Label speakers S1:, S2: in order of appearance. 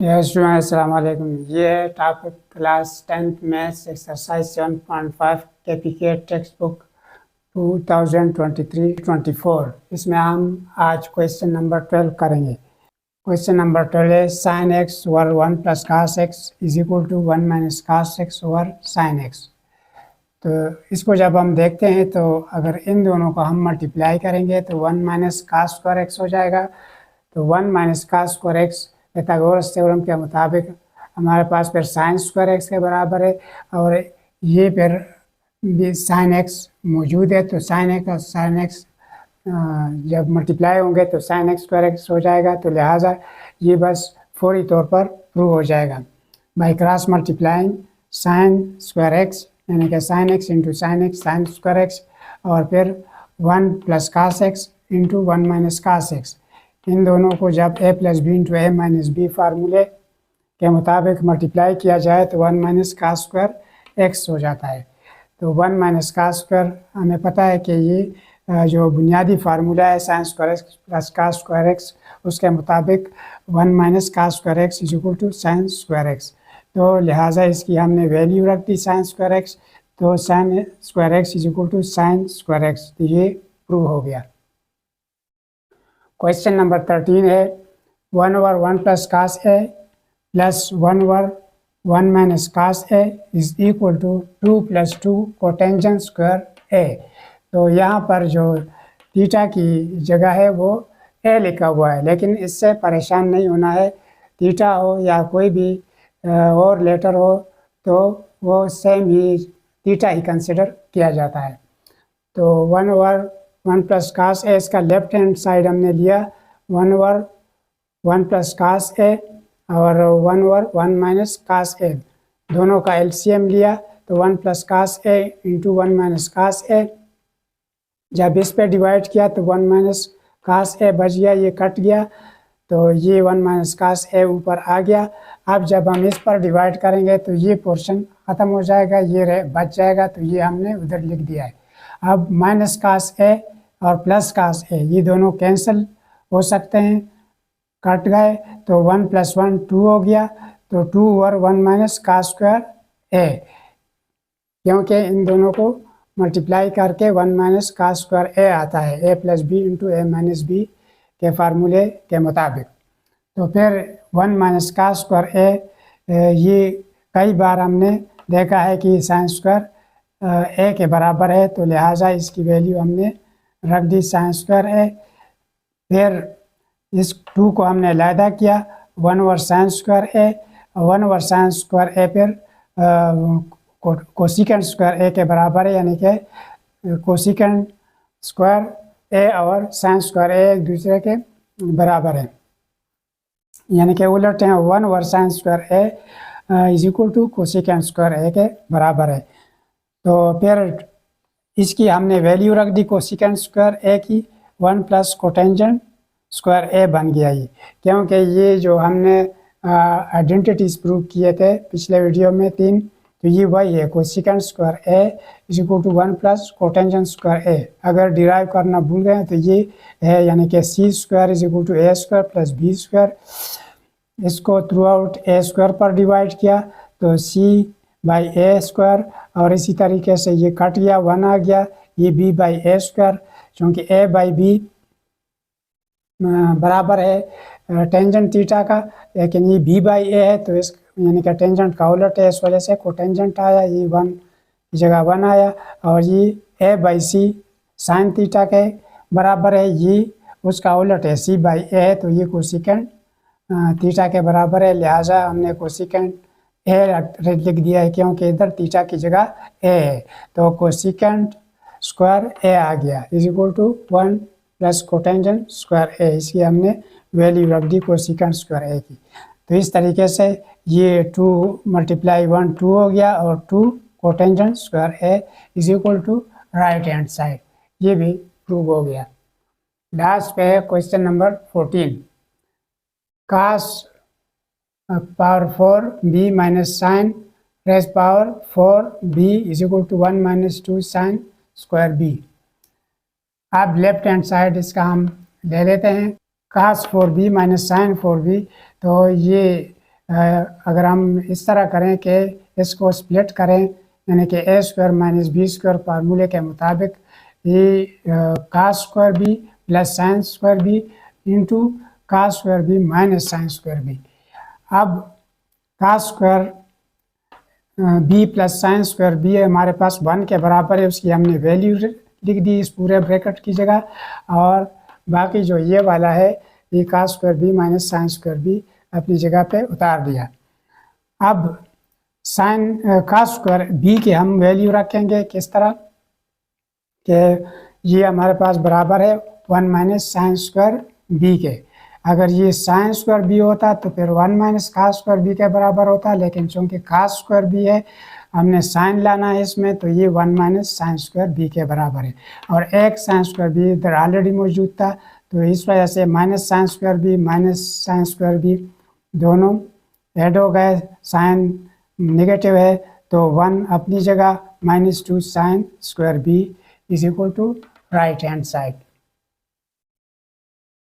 S1: अस्सलाम वालेकुम। ये है topic class 10th maths exercise 7.5 KPK text book 2023-24। इसमें हम आज क्वेश्चन नंबर 12 करेंगे। क्वेश्चन नंबर 12 है sine x over 1 plus cos x is equal to 1 minus cos x over sine x. तो इसको जब हम देखते हैं तो अगर इन दोनों को हम मल्टीप्लाई करेंगे तो 1 माइनस कास स्क्वायर एक्स हो जाएगा। तो 1 minus cos square x Pythagoras theorem के मुताबिक हमारे पास फिर साइन स्क्वायर एक्स के बराबर है, और ये फिर साइन एक्स मौजूद है। तो साइन एक्स जब मल्टीप्लाई होंगे तो साइन एक्स स्क्वायर एक्स हो जाएगा। तो लिहाजा ये बस फौरी तौर पर प्रूव हो जाएगा by cross multiplying sine square x, यानी कि sine x into sine x sine square x, और फिर 1 plus cos x into 1 minus cos x. इन दोनों को जब a plus B into A minus B फार्मूले के मुताबिक मल्टीप्लाई किया जाए तो 1 माइनस कास स्क्वायर एक्स हो जाता है। तो 1 माइनस कास स्क्वायर हमें पता है कि ये जो बुनियादी फार्मूला है sine square x plus cos square x, उसके मुताबिक 1 minus cos square x is equal to sine square x. तो लिहाजा इसकी हमने वैल्यू रख दी साइन स्क्वायर एक्स, तो sine square x is equal to sine square x. तो ये प्रूव हो गया। क्वेश्चन नंबर 13 है 1 over 1 plus cos A plus 1 over 1 minus cos A is equal to 2 plus 2 cotangent square A. तो यहाँ पर जो थीटा की जगह है वो ए लिखा हुआ है, लेकिन इससे परेशान नहीं होना है। थीटा हो या कोई भी और लेटर हो तो वो सेम ही थीटा ही कंसिडर किया जाता है। तो 1 ओवर 1 प्लस कास ए, इसका लेफ्ट हैंड साइड हमने लिया 1 ओवर 1 प्लस कास ए और 1 ओवर 1 माइनस कास ए, दोनों का एलसीएम लिया तो 1 प्लस कास ए इंटू 1 माइनस कास ए। जब इस पे डिवाइड किया तो 1 माइनस कास ए बच गया, ये कट गया, तो ये 1 माइनस कास ए ऊपर आ गया। अब जब हम इस पर डिवाइड करेंगे तो ये पोर्शन ख़त्म हो जाएगा, ये बच जाएगा, तो ये हमने उधर लिख दिया है। अब माइनस कास ए और प्लस कास ए ये दोनों कैंसिल हो सकते हैं, कट गए, तो 1 प्लस 1 2 हो गया। तो 2 ओवर 1 माइनस कास स्क्वायर ए, क्योंकि इन दोनों को मल्टीप्लाई करके 1 माइनस कास स्क्वायर ए आता है, ए plus B into A minus B के फार्मूले के मुताबिक। तो फिर 1 माइनस कास स्क्वायर ए, ये कई बार हमने देखा है कि साइन स्क्वायर ए के बराबर है, तो लिहाजा इसकी वैल्यू हमने रख दी साइन स्क्वायर ए। फिर इस 2 को हमने अलहदा किया 1 ओवर साइन स्क्वायर ए, 1 ओवर साइन स्क्वायर ए फिर कोसिकेंट स्क्वायर ए के बराबर है, यानी कि कोसिकेंट स्क्वायर ए और साइन स्क्वायर ए एक दूसरे के बराबर है, यानी कि उलट हैं। 1 over sine square A is equal to cosecant square A के बराबर है। तो फिर इसकी हमने वैल्यू रख दी कोसिकेंट स्क्वायर ए की, 1 प्लस कोटेंजेंट स्क्वायर ए बन गया ये, क्योंकि ये जो हमने आइडेंटिटीज प्रूव किए थे पिछले वीडियो में 3, तो ये वही है cosecant square A is equal to 1 plus cotangent square A. अगर डिराइव करना भूल गए तो ये है, यानी कि C square is equal to A square plus B square. इसको थ्रू आउट ए स्क्वायर पर डिवाइड किया तो सी बाई ए स्क्वायर, और इसी तरीके से ये कट गया 1 आ गया, ये बी बाई ए स्क्वायर, चूँकि ए बाई बी बराबर है टेंजेंट थीटा का, लेकिन ये बी बाई ए है तो इस यानी कि टेंजेंट का उलट है, इस वजह से कोटेंजेंट आया, ये 1 की जगह 1 आया। और ये ए बाई सी साइन थीटा के बराबर है, ये उसका उलट है सी बाई ए है, तो ये कोसिकेंट थीटा के बराबर है। लिहाजा हमने कोसिकेंट ए लिख दिया है, क्योंकि इधर थीटा की जगह ए है, तो कोसिकेंट स्क्वायर ए आ गया is equal to 1 plus cotangent square A. इसकी हमने वैल्यू रख दी कोसिकेंट स्क्वायर ए की। तो इस तरीके से ये 2 मल्टीप्लाई 1 2 हो गया, और 2 cotangent square A is equal to right hand side, ये भी प्रूव हो गया। लास्ट पे है question number 14 cos power 4 B minus sine raise power 4 B is equal to 1 minus 2 sine square B. अब लेफ्ट हैंड साइड इसका हम ले लेते हैं कास 4b माइनस साइन 4b, तो ये अगर हम इस तरह करें कि इसको स्प्लिट करें, यानी कि A square minus B square फार्मूले के मुताबिक ये cos square B plus sine square B into cos square B minus sine square B. अब cos square B plus sine square B हमारे पास 1 के बराबर है, उसकी हमने वैल्यू लिख दी इस पूरे ब्रैकेट की जगह, और बाकी जो ये वाला है ये cos square B minus sine square B अपनी जगह पे उतार दिया। अब साइन कास स्क्वायर बी के हम वैल्यू रखेंगे किस तरह कि ये हमारे पास बराबर है 1 माइनस साइन स्क्वायर बी के। अगर ये साइन स्क्वायर बी होता तो फिर 1 माइनस कास स्क्वायर बी के बराबर होता, लेकिन चूंकि कास स्क्वायर बी है हमने साइन लाना है इसमें, तो ये 1 माइनस साइन स्क्वायर बी के बराबर है। और एक साइन स्क्वायर बी इधर ऑलरेडी मौजूद था, तो इस वजह से minus sine square B minus sine square B दोनों ऐड हो गए, साइन नेगेटिव है तो 1 अपनी जगह -2 sine square B is equal to right hand side.